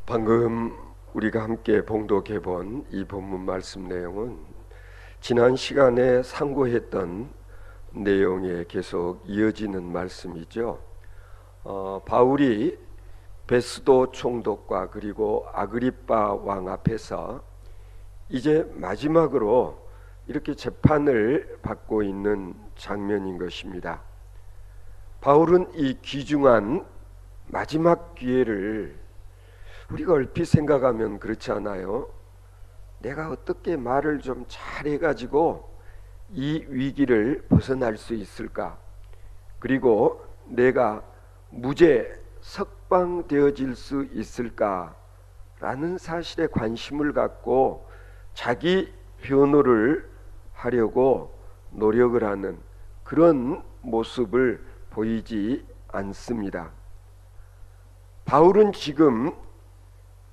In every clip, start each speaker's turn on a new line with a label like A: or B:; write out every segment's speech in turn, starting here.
A: 방금 우리가 함께 봉독해 본 이 본문 말씀 내용은 지난 시간에 상고했던 내용에 계속 이어지는 말씀이죠. 바울이 베스도 총독과 그리고 아그리빠 왕 앞에서 이제 마지막으로 이렇게 재판을 받고 있는 장면인 것입니다. 바울은 이 귀중한 마지막 기회를 우리가 얼핏 생각하면 그렇지 않아요? 내가 어떻게 말을 좀 잘해가지고 이 위기를 벗어날 수 있을까? 그리고 내가 무죄 석방되어질 수 있을까? 라는 사실에 관심을 갖고 자기 변호를 하려고 노력을 하는 그런 모습을 보이지 않습니다. 바울은 지금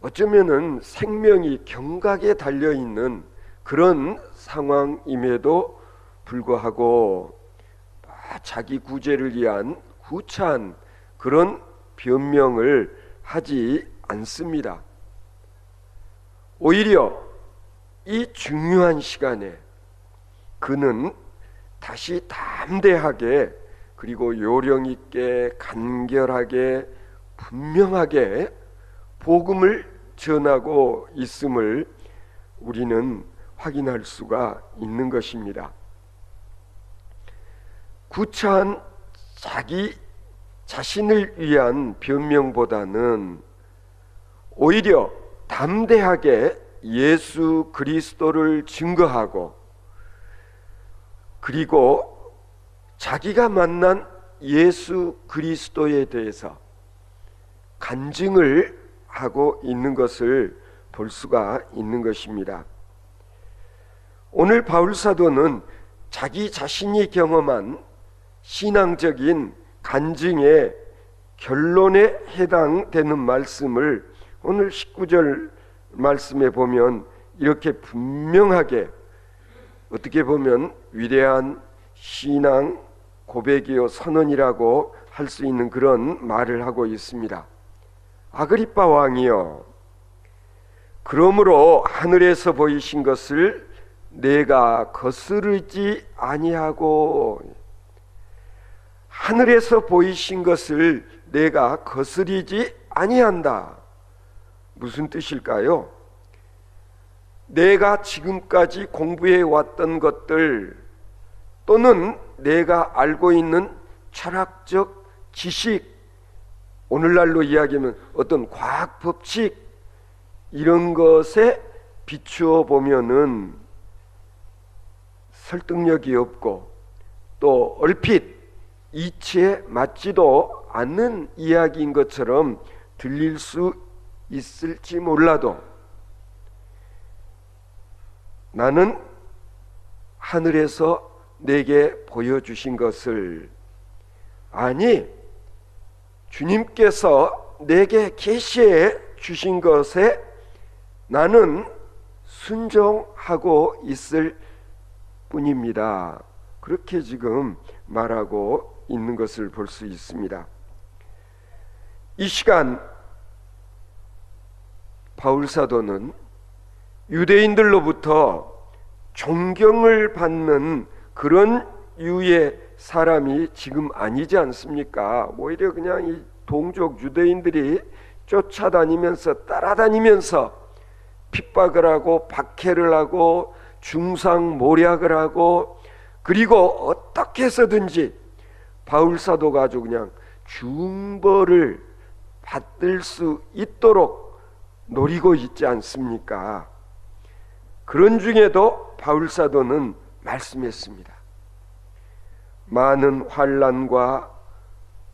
A: 어쩌면은 생명이 경각에 달려있는 그런 상황임에도 불구하고 자기 구제를 위한 구차한 그런 변명을 하지 않습니다. 오히려 이 중요한 시간에 그는 다시 담대하게 그리고 요령 있게 간결하게 분명하게 복음을 전하고 있음을 우리는 확인할 수가 있는 것입니다. 구차한 자기 자신을 위한 변명보다는 오히려 담대하게 예수 그리스도를 증거하고 그리고 자기가 만난 예수 그리스도에 대해서 간증을 하고 있는 것을 볼 수가 있는 것입니다. 오늘 바울 사도는 자기 자신이 경험한 신앙적인 간증의 결론에 해당되는 말씀을 오늘 19절 말씀에 보면 이렇게 분명하게 어떻게 보면 위대한 신앙 고백이요 선언이라고 할 수 있는 그런 말을 하고 있습니다. 아그리빠 왕이여, 그러므로 하늘에서 보이신 것을 내가 거스르지 아니하고, 하늘에서 보이신 것을 내가 거스리지 아니한다. 무슨 뜻일까요? 내가 지금까지 공부해 왔던 것들 또는 내가 알고 있는 철학적 지식, 오늘날로 이야기하면 어떤 과학 법칙 이런 것에 비추어 보면은 설득력이 없고 또 얼핏 이치에 맞지도 않는 이야기인 것처럼 들릴 수 있을지 몰라도 나는 하늘에서 내게 보여주신 것을, 아니 주님께서 내게 계시해 주신 것에 나는 순종하고 있을 뿐입니다. 그렇게 지금 말하고 있는 것을 볼 수 있습니다. 이 시간 바울 사도는 유대인들로부터 존경을 받는 그런 유의 사람이 지금 아니지 않습니까? 오히려 그냥 이 동족 유대인들이 쫓아다니면서 따라다니면서 핍박을 하고 박해를 하고 중상모략을 하고 그리고 어떻게 해서든지 바울 사도가 아주 그냥 중벌을 받을 수 있도록 노리고 있지 않습니까? 그런 중에도 바울 사도는 말씀했습니다. 많은 환난과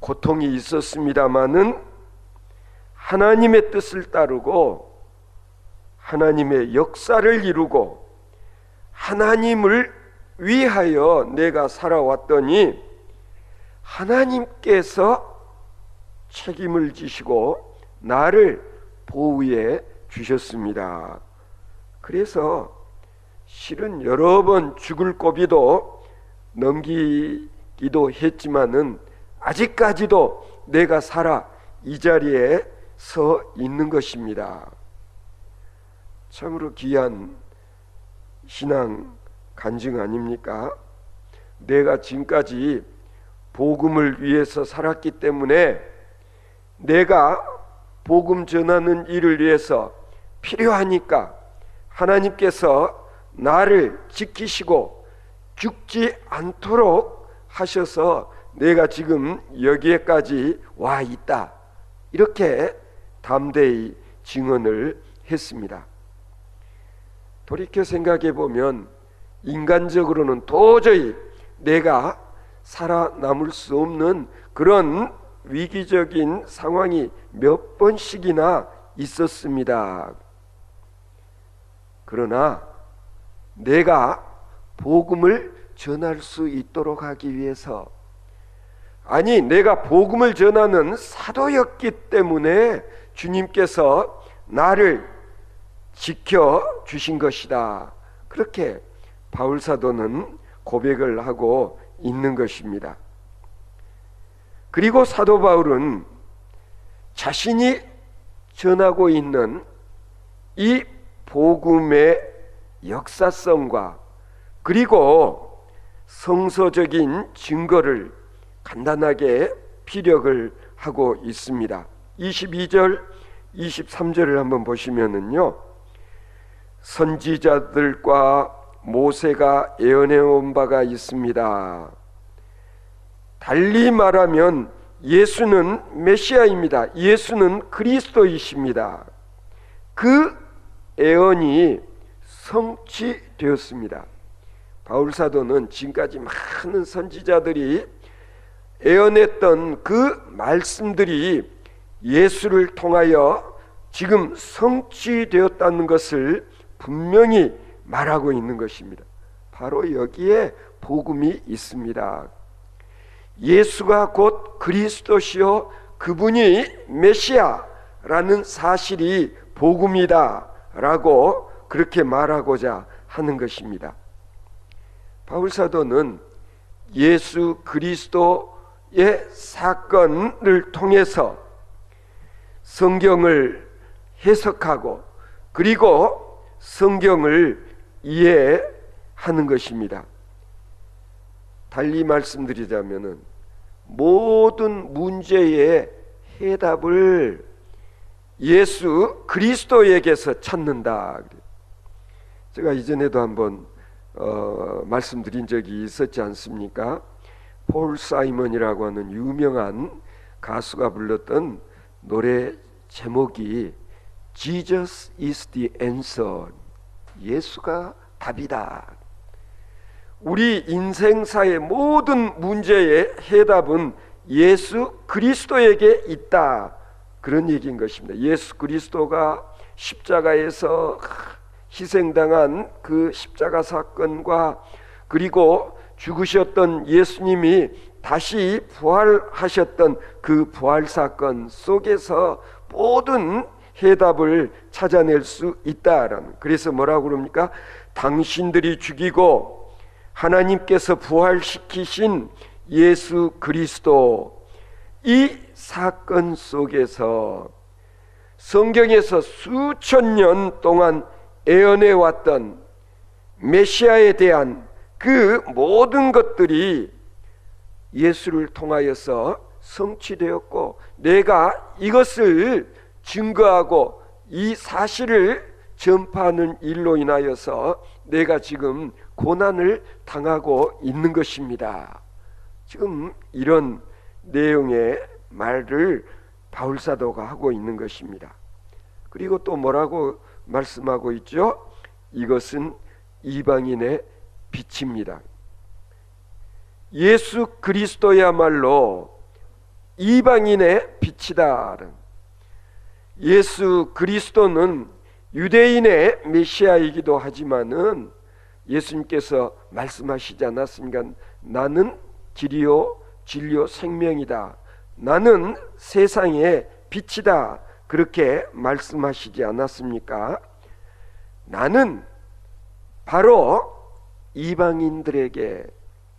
A: 고통이 있었습니다마는 하나님의 뜻을 따르고 하나님의 역사를 이루고 하나님을 위하여 내가 살아왔더니 하나님께서 책임을 지시고 나를 보호해 주셨습니다. 그래서 실은 여러 번 죽을 고비도 넘기기도 했지만은 아직까지도 내가 살아 이 자리에 서 있는 것입니다. 참으로 귀한 신앙 간증 아닙니까? 내가 지금까지 복음을 위해서 살았기 때문에 내가 복음 전하는 일을 위해서 필요하니까 하나님께서 나를 지키시고 죽지 않도록 하셔서 내가 지금 여기에까지 와 있다, 이렇게 담대히 증언을 했습니다. 돌이켜 생각해 보면 인간적으로는 도저히 내가 살아남을 수 없는 그런 위기적인 상황이 몇 번씩이나 있었습니다. 그러나 내가 복음을 전할 수 있도록 하기 위해서, 아니 내가 복음을 전하는 사도였기 때문에 주님께서 나를 지켜주신 것이다, 그렇게 바울 사도는 고백을 하고 있는 것입니다. 그리고 사도 바울은 자신이 전하고 있는 이 복음의 역사성과 그리고 성서적인 증거를 간단하게 피력을 하고 있습니다. 22절 23절을 한번 보시면은요, 선지자들과 모세가 예언해온 바가 있습니다. 달리 말하면 예수는 메시아입니다. 예수는 그리스도이십니다. 그 예언이 성취되었습니다. 바울 사도는 지금까지 많은 선지자들이 예언했던 그 말씀들이 예수를 통하여 지금 성취되었다는 것을 분명히 말하고 있는 것입니다. 바로 여기에 복음이 있습니다. 예수가 곧 그리스도시요 그분이 메시아라는 사실이 복음이다 라고 그렇게 말하고자 하는 것입니다. 바울 사도는 예수 그리스도의 사건을 통해서 성경을 해석하고 그리고 성경을 이해하는 것입니다. 달리 말씀드리자면은 모든 문제의 해답을 예수 그리스도에게서 찾는다. 제가 이전에도 한번 말씀드린 적이 있었지 않습니까? 폴 사이먼이라고 하는 유명한 가수가 불렀던 노래 제목이 Jesus is the answer, 예수가 답이다. 우리 인생사의 모든 문제의 해답은 예수 그리스도에게 있다, 그런 얘기인 것입니다. 예수 그리스도가 십자가에서 희생당한 그 십자가 사건과 그리고 죽으셨던 예수님이 다시 부활하셨던 그 부활 사건 속에서 모든 해답을 찾아낼 수 있다라는, 그래서 뭐라고 그럽니까? 당신들이 죽이고 하나님께서 부활시키신 예수 그리스도, 이 사건 속에서 성경에서 수천 년 동안 예언해 왔던 메시아에 대한 그 모든 것들이 예수를 통하여서 성취되었고, 내가 이것을 증거하고 이 사실을 전파하는 일로 인하여서 내가 지금 고난을 당하고 있는 것입니다. 지금 이런 내용의 말을 바울 사도가 하고 있는 것입니다. 그리고 또 뭐라고 말씀하고 있죠? 이것은 이방인의 빛입니다. 예수 그리스도야말로 이방인의 빛이다. 예수 그리스도는 유대인의 메시아이기도 하지만은 예수님께서 말씀하시지 않았습니까? 나는 길이요 진리요 생명이다. 나는 세상의 빛이다. 그렇게 말씀하시지 않았습니까? 나는 바로 이방인들에게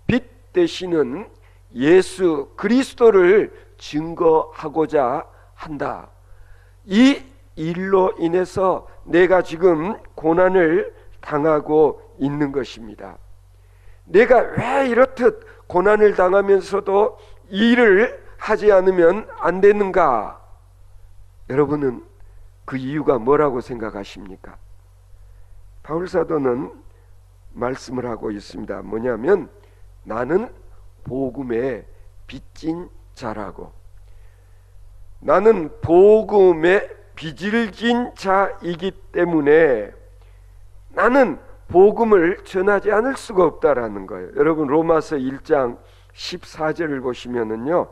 A: 빛 되시는 예수 그리스도를 증거하고자 한다. 이 일로 인해서 내가 지금 고난을 당하고 있는 것입니다. 내가 왜 이렇듯 고난을 당하면서도 일을 하지 않으면 안 되는가? 여러분은 그 이유가 뭐라고 생각하십니까? 바울사도는 말씀을 하고 있습니다. 뭐냐면 나는 복음에 빚진 자라고, 나는 복음에 빚을 진 자이기 때문에 나는 복음을 전하지 않을 수가 없다라는 거예요. 여러분 로마서 1장 14절을 보시면은요,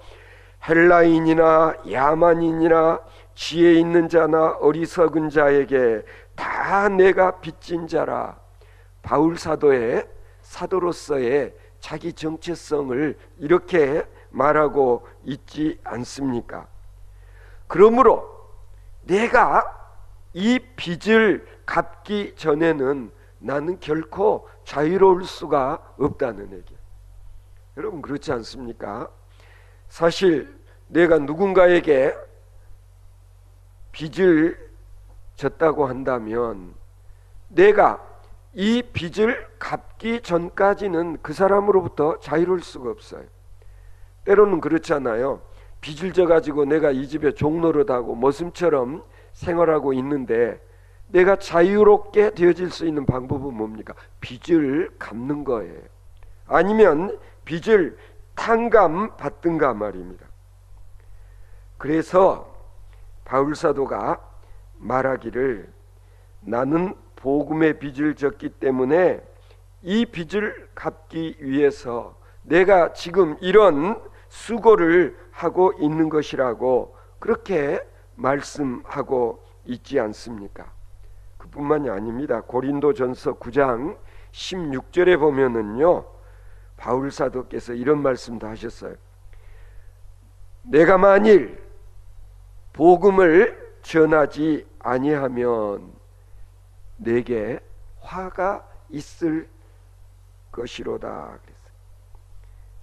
A: 헬라인이나 야만인이나 지혜 있는 자나 어리석은 자에게 다 내가 빚진 자라. 바울 사도의 사도로서의 자기 정체성을 이렇게 말하고 있지 않습니까? 그러므로 내가 이 빚을 갚기 전에는 나는 결코 자유로울 수가 없다는 얘기. 여러분 그렇지 않습니까? 사실 내가 누군가에게 빚을 졌다고 한다면 내가 이 빚을 갚기 전까지는 그 사람으로부터 자유로울 수가 없어요. 때로는 그렇잖아요. 빚을 져가지고 내가 이 집에 종노릇하고 머슴처럼 생활하고 있는데 내가 자유롭게 되어질 수 있는 방법은 뭡니까? 빚을 갚는 거예요. 아니면 빚을 탕감받든가 말입니다. 그래서 바울사도가 말하기를 나는 복음의 빚을 졌기 때문에 이 빚을 갚기 위해서 내가 지금 이런 수고를 하고 있는 것이라고 그렇게 말씀하고 있지 않습니까? 그뿐만이 아닙니다. 고린도전서 9장 16절에 보면은요, 바울 사도께서 이런 말씀도 하셨어요. 내가 만일 복음을 전하지 아니하면 내게 화가 있을 것이로다 그랬어요.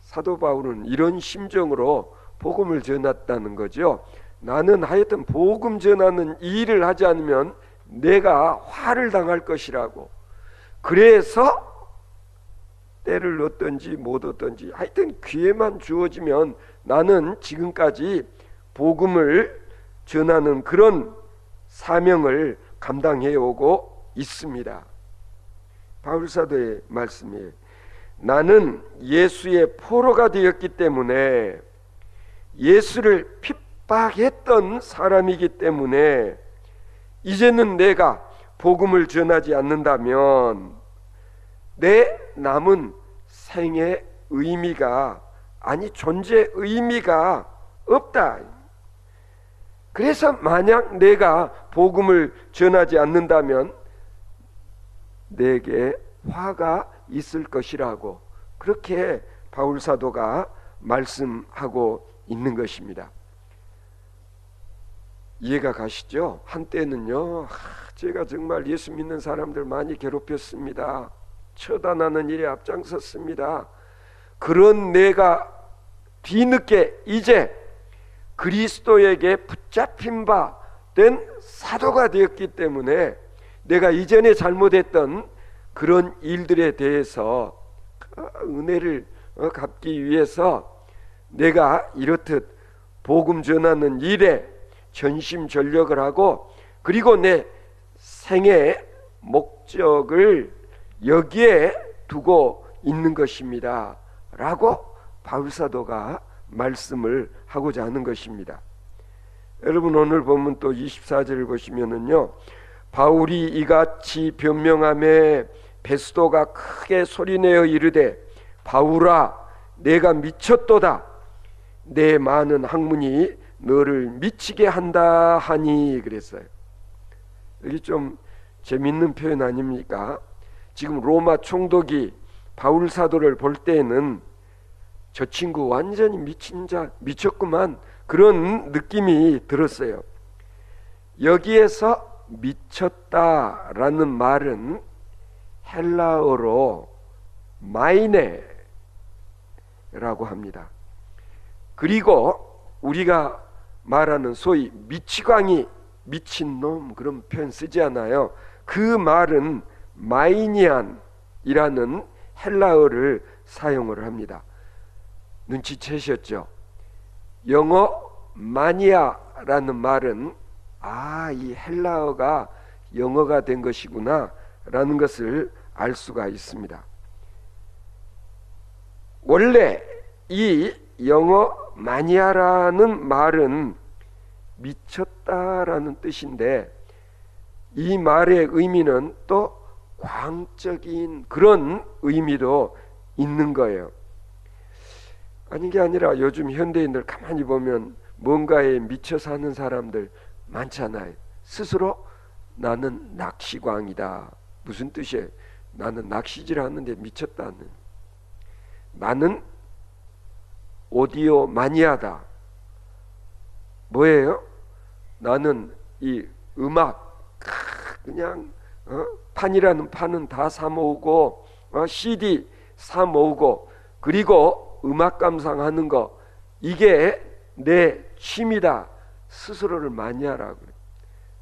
A: 사도 바울은 이런 심정으로 복음을 전했다는 거죠. 나는 하여튼 복음 전하는 일을 하지 않으면 내가 화를 당할 것이라고. 그래서 때를 얻든지 못 얻든지 하여튼 기회만 주어지면 나는 지금까지 복음을 전하는 그런 사명을 감당해 오고 있습니다. 바울사도의 말씀이에요. 나는 예수의 포로가 되었기 때문에, 예수를 핍박했던 사람이기 때문에 이제는 내가 복음을 전하지 않는다면 내 남은 생의 의미가, 아니 존재 의미가 없다. 그래서 만약 내가 복음을 전하지 않는다면 내게 화가 있을 것이라고 그렇게 바울 사도가 말씀하고 있는 것입니다. 이해가 가시죠? 한때는요, 제가 정말 예수 믿는 사람들 많이 괴롭혔습니다. 처단하는 일에 앞장섰습니다. 그런 내가 뒤늦게 이제 그리스도에게 붙잡힌 바 된 사도가 되었기 때문에 내가 이전에 잘못했던 그런 일들에 대해서 은혜를 갚기 위해서 내가 이렇듯 복음 전하는 일에 전심전력을 하고, 그리고 내 생의 목적을 여기에 두고 있는 것입니다 라고 바울사도가 말씀을 하고자 하는 것입니다. 여러분 오늘 보면 또 24절을 보시면은요, 바울이 이같이 변명하매 베스도가 크게 소리내어 이르되 바울아 내가 미쳤도다. 내 많은 학문이 너를 미치게 한다 하니 그랬어요. 여기 좀 재밌는 표현 아닙니까? 지금 로마 총독이 바울 사도를 볼 때에는 저 친구 완전히 미친 자, 미쳤구만, 그런 느낌이 들었어요. 여기에서 미쳤다라는 말은 헬라어로 마이네라고 합니다. 그리고 우리가 말하는 소위 미치광이 미친놈 그런 표현 쓰지 않아요. 그 말은 마이니안이라는 헬라어를 사용을 합니다. 눈치채셨죠? 영어 마니아라는 말은 이 헬라어가 영어가 된 것이구나 라는 것을 알 수가 있습니다. 원래 이 영어 마니아라는 말은 미쳤다라는 뜻인데, 이 말의 의미는 또 광적인 그런 의미도 있는 거예요. 아닌 게 아니라 요즘 현대인들 가만히 보면 뭔가에 미쳐 사는 사람들 많잖아요. 스스로 나는 낚시광이다. 무슨 뜻이에요? 나는 낚시질 하는데 미쳤다는. 나는 오디오 마니아다. 뭐예요? 나는 이 음악 그냥 판이라는 판은 다 사 모으고 CD 사 모으고 그리고 음악 감상하는 거, 이게 내 취미다. 스스로를 마니아라고 그래.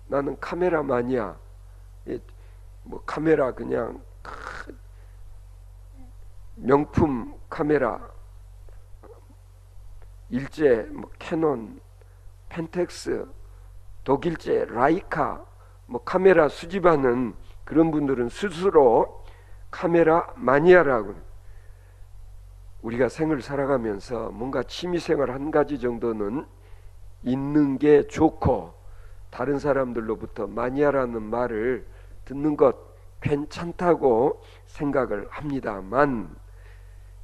A: 나는 카메라 마니아. 뭐 카메라 그냥 명품 카메라, 일제 뭐 캐논, 펜텍스, 독일제 라이카, 뭐 카메라 수집하는 그런 분들은 스스로 카메라 마니아라고. 우리가 생을 살아가면서 뭔가 취미생활 한 가지 정도는 있는 게 좋고, 다른 사람들로부터 마니아라는 말을 듣는 것 괜찮다고 생각을 합니다만,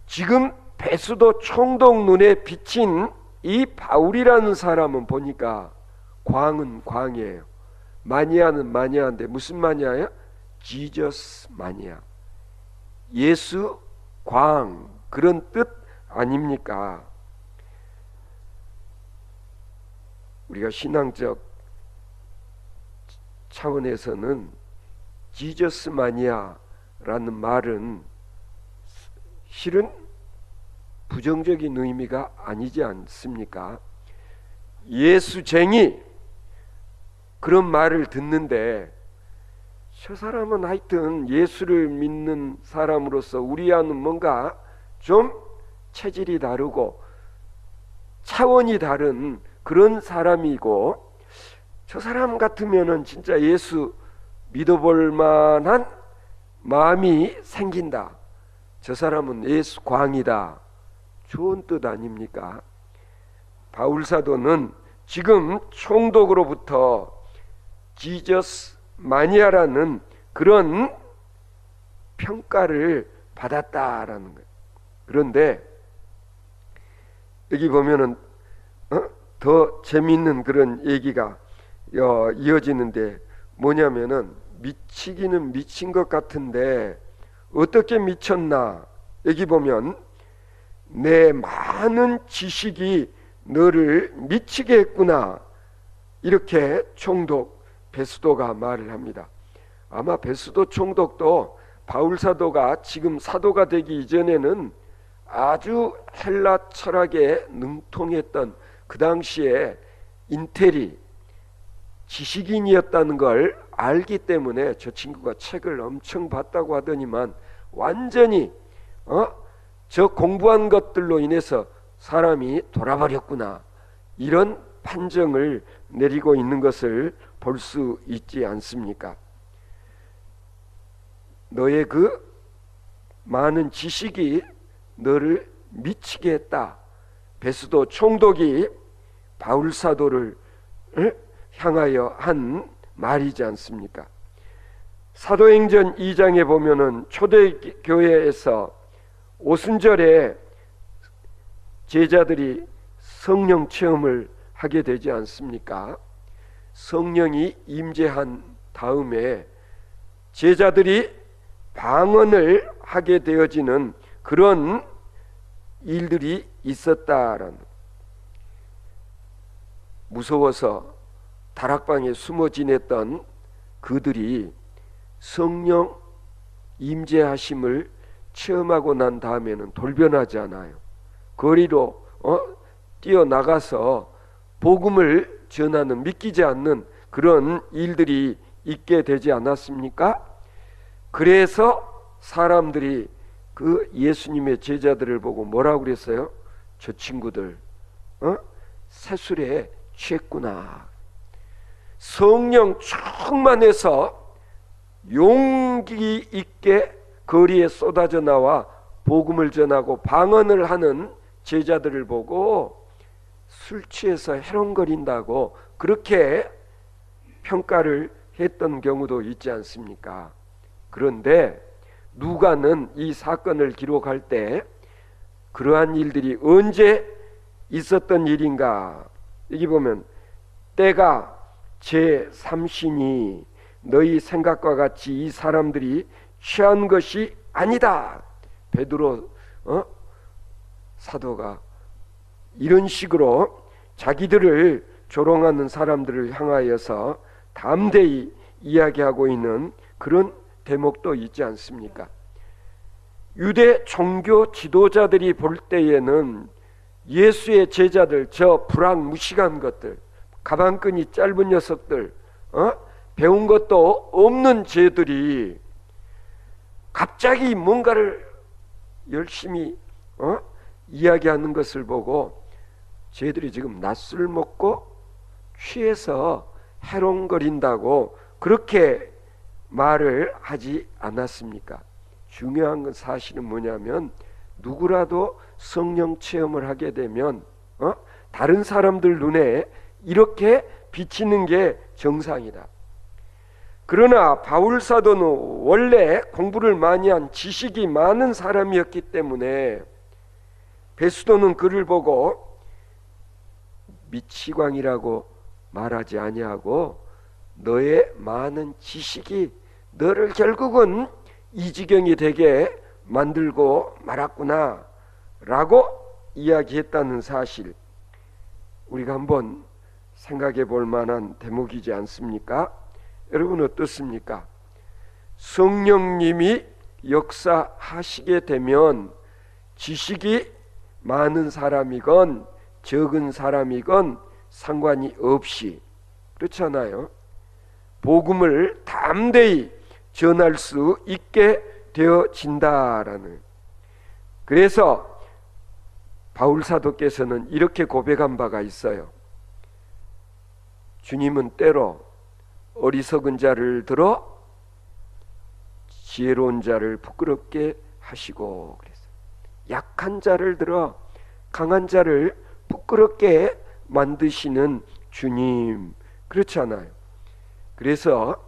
A: 지금 베스도 총독 눈에 비친 이 바울이라는 사람은 보니까 광은 광이에요. 마니아는 마니아인데 무슨 마니아예요? 지저스 마니아. 예수 광, 그런 뜻 아닙니까? 우리가 신앙적 차원에서는 지저스 마니아라는 말은 실은 부정적인 의미가 아니지 않습니까? 예수쟁이, 그런 말을 듣는데, 저 사람은 하여튼 예수를 믿는 사람으로서 우리와는 뭔가 좀 체질이 다르고 차원이 다른 그런 사람이고, 저 사람 같으면은 진짜 예수 믿어볼 만한 마음이 생긴다. 저 사람은 예수 광이다. 좋은 뜻 아닙니까? 바울 사도는 지금 총독으로부터 지저스 마니아라는 그런 평가를 받았다라는 거예요. 그런데 여기 보면은 더 재미있는 그런 얘기가 이어지는데, 뭐냐면은 미치기는 미친 것 같은데 어떻게 미쳤나? 여기 보면 내 많은 지식이 너를 미치게 했구나, 이렇게 총독 베스도가 말을 합니다. 아마 베스도 총독도 바울 사도가 지금 사도가 되기 이전에는 아주 헬라 철학에 능통했던, 그 당시에 인텔이 지식인이었다는 걸 알기 때문에 저 친구가 책을 엄청 봤다고 하더니만 완전히 저 공부한 것들로 인해서 사람이 돌아버렸구나, 이런 판정을 내리고 있는 것을 볼 수 있지 않습니까? 너의 그 많은 지식이 너를 미치게 했다. 베스도 총독이 바울 사도를 향하여 한 말이지 않습니까? 사도행전 2장에 보면은 초대교회에서 오순절에 제자들이 성령 체험을 하게 되지 않습니까? 성령이 임재한 다음에 제자들이 방언을 하게 되어지는 그런 일들이 있었다라는, 무서워서 다락방에 숨어 지냈던 그들이 성령 임재하심을 체험하고 난 다음에는 돌변하지 않아요. 거리로 뛰어나가서 복음을 전하는, 믿기지 않는 그런 일들이 있게 되지 않았습니까? 그래서 사람들이 그 예수님의 제자들을 보고 뭐라고 그랬어요? 저 친구들 세술에 취했구나. 성령 충만해서 용기 있게 거리에 쏟아져 나와 복음을 전하고 방언을 하는 제자들을 보고 술 취해서 해롱거린다고 그렇게 평가를 했던 경우도 있지 않습니까? 그런데 누가는 이 사건을 기록할 때 그러한 일들이 언제 있었던 일인가? 여기 보면 때가 제3신이 너희 생각과 같이 이 사람들이 취한 것이 아니다. 베드로 사도가 이런 식으로 자기들을 조롱하는 사람들을 향하여서 담대히 이야기하고 있는 그런 대목도 있지 않습니까? 유대 종교 지도자들이 볼 때에는 예수의 제자들, 저 불황무식한 것들, 가방끈이 짧은 녀석들, 배운 것도 없는 쟤들이 갑자기 뭔가를 열심히 이야기하는 것을 보고 쟤들이 지금 낮술 먹고 취해서 해롱거린다고 그렇게 말을 하지 않았습니까? 중요한 건 사실은 뭐냐면 누구라도 성령 체험을 하게 되면 다른 사람들 눈에 이렇게 비치는 게 정상이다. 그러나 바울 사도는 원래 공부를 많이 한 지식이 많은 사람이었기 때문에 베스도는 그를 보고 미치광이라고 말하지 아니하고 너의 많은 지식이 너를 결국은 이 지경이 되게 만들고 말았구나 라고 이야기했다는 사실, 우리가 한번 생각해 볼 만한 대목이지 않습니까? 여러분 어떻습니까? 성령님이 역사하시게 되면 지식이 많은 사람이건 적은 사람이건 상관이 없이, 그렇잖아요, 복음을 담대히 전할 수 있게 되어진다라는. 그래서 바울 사도께서는 이렇게 고백한 바가 있어요. 주님은 때로 어리석은 자를 들어 지혜로운 자를 부끄럽게 하시고 그랬어요. 약한 자를 들어 강한 자를 부끄럽게 만드시는 주님, 그렇잖아요. 그래서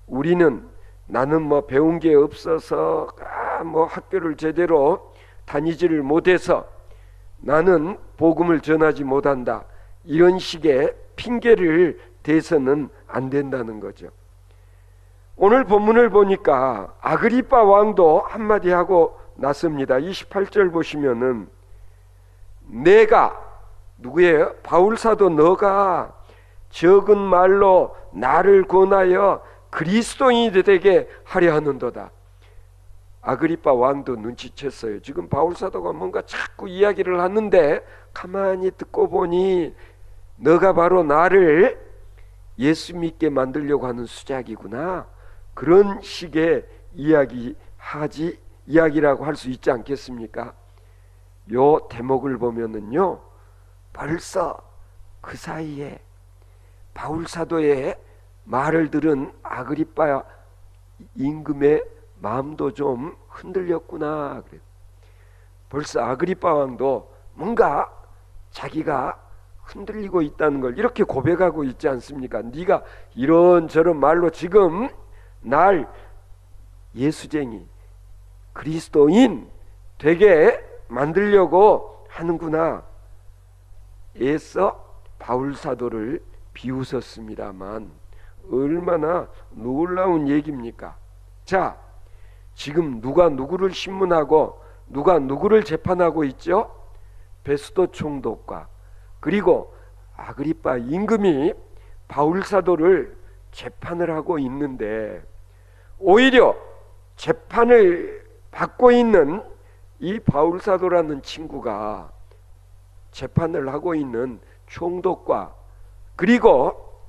A: 우리는 나는 뭐 배운 게 없어서 뭐 학교를 제대로 다니지를 못해서 나는 복음을 전하지 못한다, 이런 식의 핑계를 대서는 안 된다는 거죠. 오늘 본문을 보니까 아그리빠 왕도 한마디 하고 났습니다. 28절 보시면은 내가, 누구예요? 바울 사도 너가 적은 말로 나를 권하여 그리스도인이 되게 하려 하는도다. 아그리빠 왕도 눈치챘어요. 지금 바울 사도가 뭔가 자꾸 이야기를 하는데 가만히 듣고 보니 너가 바로 나를 예수 믿게 만들려고 하는 수작이구나, 그런 식의 이야기라고 할 수 있지 않겠습니까? 요 대목을 보면은요, 벌써 그 사이에 바울 사도의 말을 들은 아그리빠 임금의 마음도 좀 흔들렸구나. 벌써 아그리빠 왕도 뭔가 자기가 흔들리고 있다는 걸 이렇게 고백하고 있지 않습니까? 네가 이런저런 말로 지금 날 예수쟁이, 그리스도인 되게 만들려고 하는구나. 애써 바울 사도를 비웃었습니다만 얼마나 놀라운 얘기입니까? 자, 지금 누가 누구를 신문하고 누가 누구를 재판하고 있죠? 베스도 총독과 그리고 아그리빠 임금이 바울 사도를 재판을 하고 있는데, 오히려 재판을 받고 있는 이 바울 사도라는 친구가 재판을 하고 있는 총독과 그리고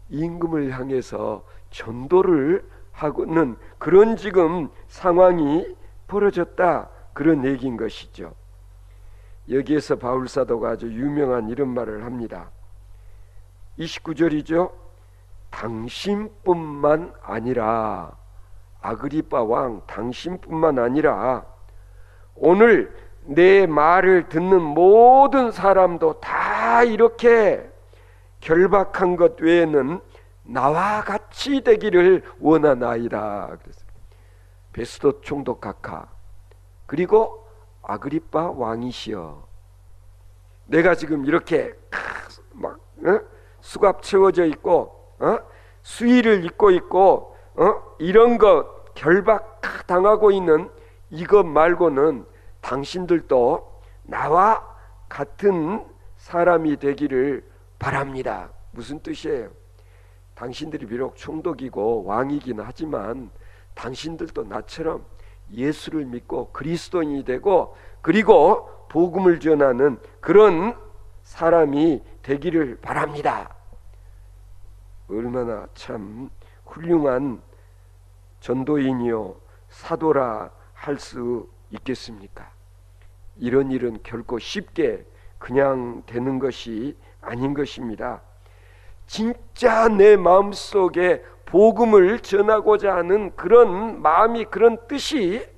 A: 임금을 향해서 전도를 하고는 그런 지금 상황이 벌어졌다, 그런 얘기인 것이죠. 여기에서 바울 사도가 아주 유명한 이런 말을 합니다. 29절이죠. 당신뿐만 아니라, 아그리빠 왕 당신뿐만 아니라 오늘 내 말을 듣는 모든 사람도 다 이렇게 결박한 것 외에는 나와 같이 되기를 원하나이다. 베스도 총독 각하, 그리고 아그리빠 왕이시여, 내가 지금 이렇게 막 수갑 채워져 있고 수의를 입고 있고 이런 것 결박 당하고 있는 이것 말고는 당신들도 나와 같은 사람이 되기를 바랍니다. 무슨 뜻이에요? 당신들이 비록 총독이고 왕이긴 하지만 당신들도 나처럼 예수를 믿고 그리스도인이 되고 그리고 복음을 전하는 그런 사람이 되기를 바랍니다. 얼마나 참 훌륭한 전도인이요 사도라 할 수 있겠습니까? 이런 일은 결코 쉽게 그냥 되는 것이 아닌 것입니다. 진짜 내 마음속에 복음을 전하고자 하는 그런 마음이, 그런 뜻이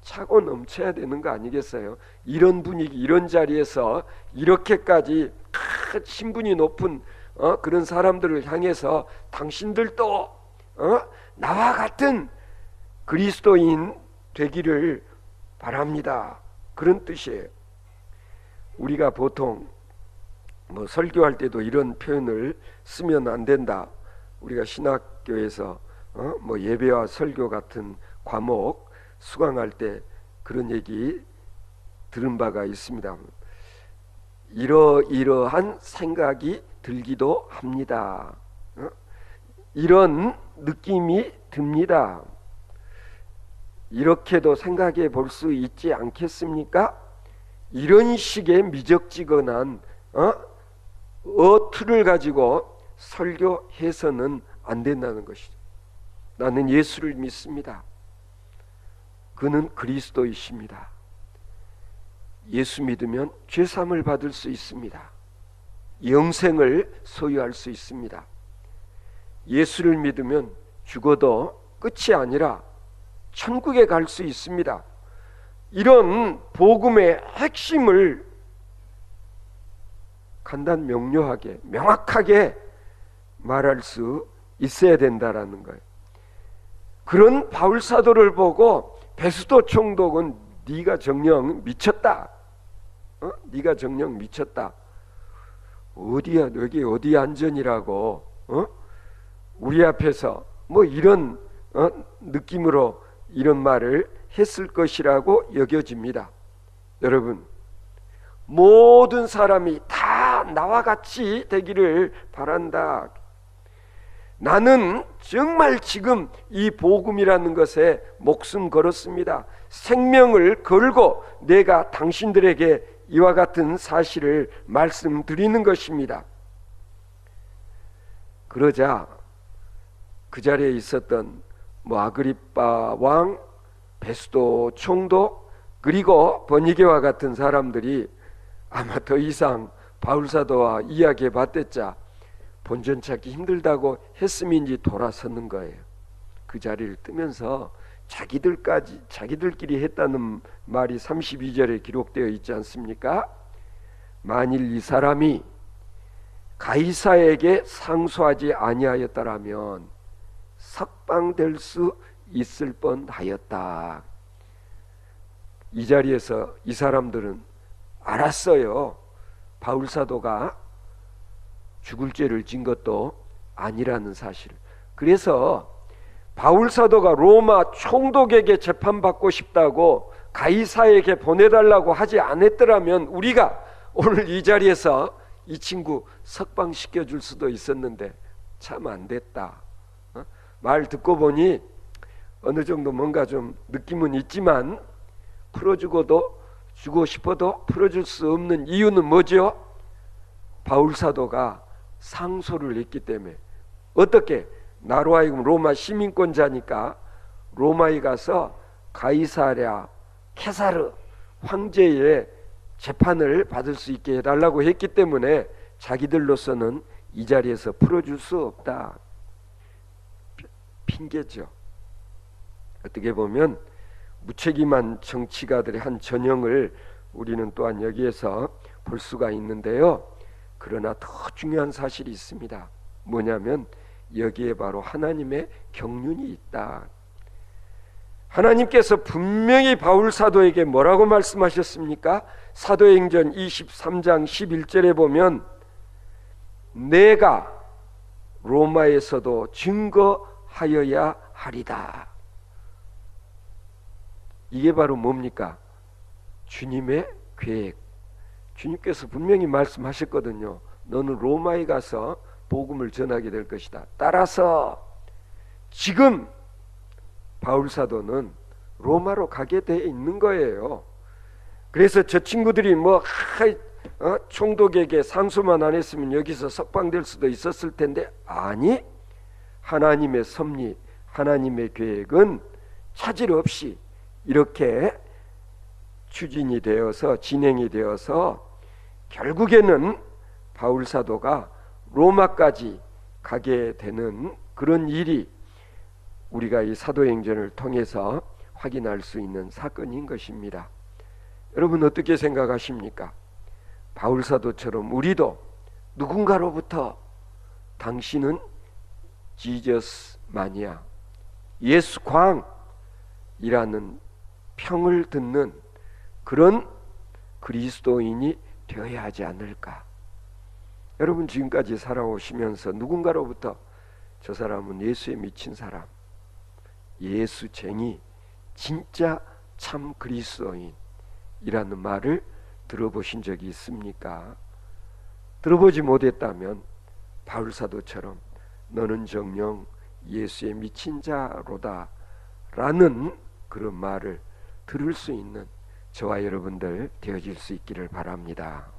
A: 차고 넘쳐야 되는 거 아니겠어요? 이런 분위기, 이런 자리에서 이렇게까지 신분이 높은 그런 사람들을 향해서 당신들도 나와 같은 그리스도인 되기를 바랍니다, 그런 뜻이에요. 우리가 보통 설교할 때도 이런 표현을 쓰면 안 된다. 우리가 신학교에서 예배와 설교 같은 과목 수강할 때 그런 얘기 들은 바가 있습니다. 이러이러한 생각이 들기도 합니다. 이런 느낌이 듭니다. 이렇게도 생각해 볼 수 있지 않겠습니까? 이런 식의 미적지근한 어투를 가지고 설교해서는 안 된다는 것이죠. 나는 예수를 믿습니다. 그는 그리스도이십니다. 예수 믿으면 죄사함을 받을 수 있습니다. 영생을 소유할 수 있습니다. 예수를 믿으면 죽어도 끝이 아니라 천국에 갈 수 있습니다. 이런 복음의 핵심을 간단 명료하게 명확하게 말할 수 있어야 된다라는 거예요. 그런 바울 사도를 보고 베스도 총독은 네가 정녕 미쳤다. 네가 정녕 미쳤다. 어디야, 여기 어디 안전이라고 우리 앞에서 이런 느낌으로 이런 말을 했을 것이라고 여겨집니다. 여러분, 모든 사람이 다 나와 같이 되기를 바란다. 나는 정말 지금 이 복음이라는 것에 목숨 걸었습니다. 생명을 걸고 내가 당신들에게 이와 같은 사실을 말씀드리는 것입니다. 그러자 그 자리에 있었던 아그리빠 왕, 베스도 총독, 그리고 버니게와 같은 사람들이 아마 더 이상 바울 사도와 이야기해 봤댔자 본전 찾기 힘들다고 했음인지 돌아서는 거예요. 그 자리를 뜨면서 자기들끼리 했다는 말이 32절에 기록되어 있지 않습니까? 만일 이 사람이 가이사에게 상소하지 아니하였다라면 석방될 수 있을 뻔하였다. 이 자리에서 이 사람들은 알았어요. 바울 사도가 죽을 죄를 진 것도 아니라는 사실을. 그래서 바울 사도가 로마 총독에게 재판받고 싶다고 가이사에게 보내달라고 하지 않았더라면 우리가 오늘 이 자리에서 이 친구 석방시켜 줄 수도 있었는데 참 안 됐다. 말 듣고 보니 어느 정도 뭔가 좀 느낌은 있지만 주고 싶어도 풀어줄 수 없는 이유는 뭐죠? 바울 사도가 상소를 했기 때문에 어떻게? 나로 하여금 로마 시민권자니까 로마에 가서 가이사랴 케사르 황제의 재판을 받을 수 있게 해달라고 했기 때문에 자기들로서는 이 자리에서 풀어줄 수 없다. 핑계죠. 어떻게 보면 무책임한 정치가들의 한 전형을 우리는 또한 여기에서 볼 수가 있는데요. 그러나 더 중요한 사실이 있습니다. 뭐냐면 여기에 바로 하나님의 경륜이 있다. 하나님께서 분명히 바울 사도에게 뭐라고 말씀하셨습니까? 사도행전 23장 11절에 보면 내가 로마에서도 증거하여야 하리다. 이게 바로 뭡니까? 주님의 계획. 주님께서 분명히 말씀하셨거든요. 너는 로마에 가서 복음을 전하게 될 것이다. 따라서 지금 바울 사도는 로마로 가게 돼 있는 거예요. 그래서 저 친구들이 총독에게 상소만 안 했으면 여기서 석방될 수도 있었을 텐데, 아니, 하나님의 섭리, 하나님의 계획은 차질 없이 이렇게 추진이 되어서 진행이 되어서 결국에는 바울 사도가 로마까지 가게 되는 그런 일이 우리가 이 사도행전을 통해서 확인할 수 있는 사건인 것입니다. 여러분 어떻게 생각하십니까? 바울 사도처럼 우리도 누군가로부터 당신은 지저스 마니아, 예수 광이라는 평을 듣는 그런 그리스도인이 되어야 하지 않을까? 여러분 지금까지 살아오시면서 누군가로부터 저 사람은 예수에 미친 사람, 예수쟁이, 진짜 참 그리스도인이라는 말을 들어보신 적이 있습니까? 들어보지 못했다면 바울 사도처럼 너는 정녕 예수에 미친 자로다 라는 그런 말을 들을 수 있는 저와 여러분들 되어질 수 있기를 바랍니다.